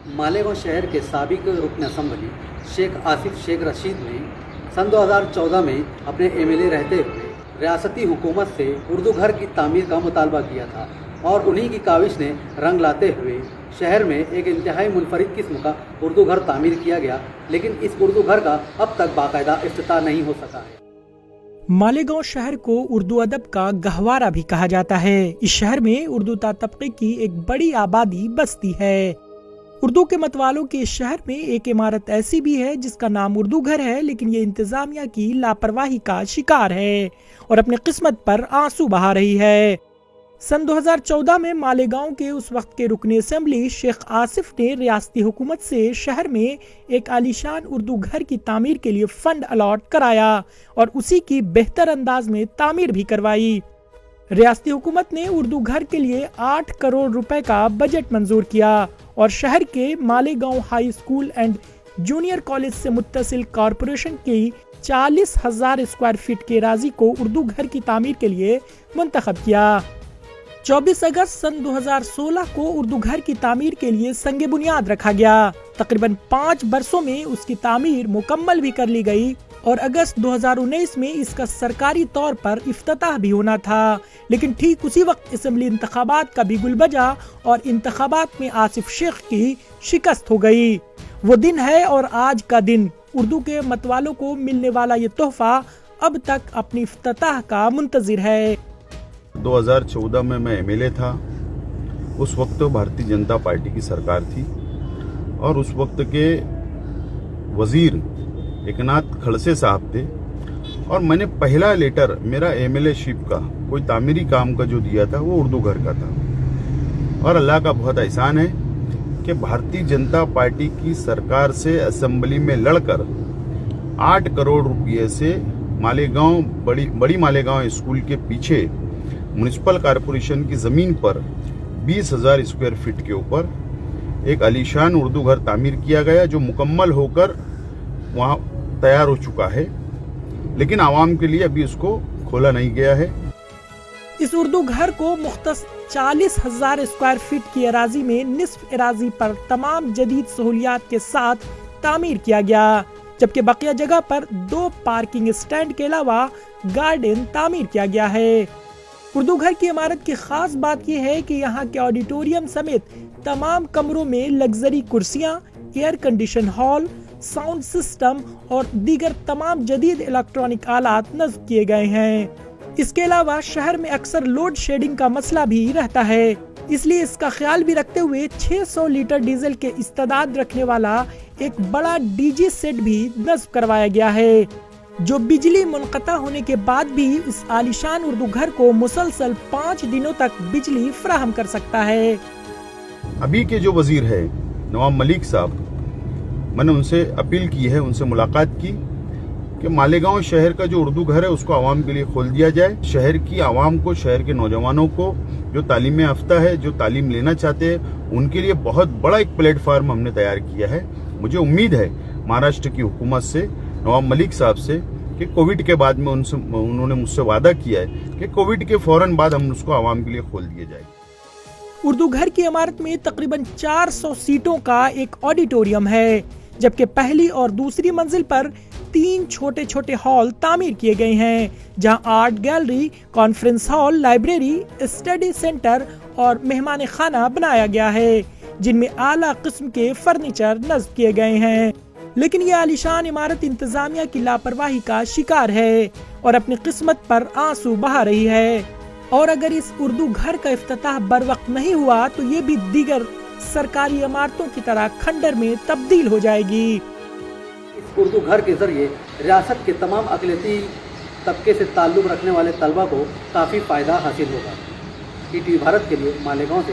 मालेगांव शहर के साबिक रुकन असम्बली शेख आसिफ शेख रशीद ने सन 2014 में अपने एमएलए रहते हुए रियासती हुकूमत से उर्दू घर की तामीर का मुतालबा किया था और उन्हीं की काविश ने रंग लाते हुए शहर में एक इंतहाई मुनफरिद किस्म का उर्दू घर तामीर किया गया, लेकिन इस उर्दू घर का अब तक बाकायदा इफ्तिताह नहीं हो सका है। मालेगांव शहर को उर्दू अदब का गहवारा भी कहा जाता है। इस शहर में उर्दू तबके की एक बड़ी आबादी बसती है। उर्दू के मतवालों के इस शहर में एक इमारत ऐसी भी है जिसका नाम उर्दू घर है, लेकिन ये इंतजामिया की लापरवाही का शिकार है और अपनी किस्मत पर आंसू बहा रही है। सन 2014 में मालेगांव के उस वक्त के रुकन असेंबली शेख आसिफ ने रियासती हुकूमत से शहर में एक आलीशान उर्दू घर की तामीर के लिए फंड अलॉट कराया और उसी की बेहतर अंदाज में तामीर भी करवाई। रियासती हुकूमत ने उर्दू घर के लिए 8 करोड़ रुपए का बजट मंजूर किया और शहर के Malegaon high school and junior college से मुत्तसिल कॉरपोरेशन की 40,000 स्क्वायर फीट के एराजी को उर्दू घर की तामीर के लिए मुंतखब किया। 24 अगस्त सन 2016 को उर्दू घर की तामीर के लिए संगे बुनियाद रखा गया। तकरीबन 5 बरसों में उसकी तामीर मुकम्मल भी कर ली गई और अगस्त 2019 में इसका सरकारी तौर पर इफ्तिताह भी होना था, लेकिन ठीक उसी वक्त असेंबली इंतखाबात का भी गुल बजा और इंतखाबात में आसिफ शेख की शिकस्त हो गई। वो दिन है और आज का दिन उर्दू के मतवालों को मिलने वाला ये तोहफा अब तक अपनी इफ्तिताह का मुंतजिर है। 2014 में मैं एमएलए था। उस वक्त तो भारतीय जनता पार्टी की सरकार थी और उस वक्त के वजीर एकनाथ खड़से साहब थे और मैंने पहला लेटर मेरा एमएलए शिप का कोई तामीरी काम का जो दिया था वो उर्दू घर का था। और अल्लाह का बहुत एहसान है कि भारतीय जनता पार्टी की सरकार से असेंबली में लड़कर 8 करोड़ रुपये से मालेगांव बड़ी मालेगांव स्कूल के पीछे म्युनिसिपल कॉरपोरेशन की ज़मीन पर 20,000 स्क्वायर फीट के ऊपर एक आलीशान उर्दू घर तामीर किया गया, जो मुकम्मल होकर वहाँ तैयार हो चुका है, लेकिन आवाम के लिए अभी उसको खोला नहीं गया है। इस उर्दू घर को मुख्तस 40,000 स्क्वायर फीट की एराजी में निस्फ एराजी पर तमाम जदीद सहूलियात के साथ तामीर किया गया, जबकि बकिया जगह पर 2 पार्किंग स्टैंड के अलावा गार्डन तामीर किया गया है। उर्दू घर की इमारत की खास बात यह है कि यहाँ के ऑडिटोरियम समेत तमाम कमरों में लग्जरी कुर्सियाँ, air condition hall, sound system और दीगर तमाम जदीद इलेक्ट्रॉनिक आलात नस्ब किए गए हैं। इसके अलावा शहर में अक्सर लोड शेडिंग का मसला भी रहता है, इसलिए इसका ख्याल भी रखते हुए 600 लीटर डीजल के इस्तेदाद रखने वाला एक बड़ा डीजी सेट भी नस्ब करवाया गया है, जो बिजली मुनक़ता होने के बाद भी इस आलीशान उर्दू घर को मुसलसल 5 दिनों तक बिजली फराहम कर सकता है। अभी के जो वजीर है नवाब मलिक साहब, मैंने उनसे अपील की है, उनसे मुलाकात की कि मालेगांव शहर का जो उर्दू घर है उसको आवाम के लिए खोल दिया जाए। शहर की आवाम को, शहर के नौजवानों को जो तालीम याफ्ता है, जो तालीम लेना चाहते हैं, उनके लिए बहुत बड़ा एक प्लेटफार्म हमने तैयार किया है। मुझे उम्मीद है महाराष्ट्र की हुकूमत से, नवाब मलिक साहब से, कि कोविड के बाद में उन्होंने मुझसे वादा किया है कि कोविड के फौरन बाद हम उसको आवाम के लिए खोल दिया जाए। उर्दू घर की इमारत में तकरीबन 400 सीटों का एक ऑडिटोरियम है, जबकि पहली और दूसरी मंजिल पर 3 छोटे छोटे हॉल तामीर किए गए हैं, जहां art gallery, conference hall, library, study centre और मेहमान खाना बनाया गया है, जिनमें आला किस्म के फर्नीचर नस्ब किए गए हैं। लेकिन ये आलीशान इमारत इंतजामिया की लापरवाही का शिकार है और अपनी किस्मत पर आंसू बहा रही है, और अगर इस उर्दू घर का इफ्तिताह बर वक्त नहीं हुआ तो ये भी दीगर सरकारी इमारतों की तरह खंडर में तब्दील हो जाएगी। इस उर्दू घर के जरिए रियासत के तमाम अक़लियती तबके से ताल्लुक़ रखने वाले तलबा को काफ़ी फ़ायदा हासिल होगा। ईटीवी भारत के लिए मालेगांव से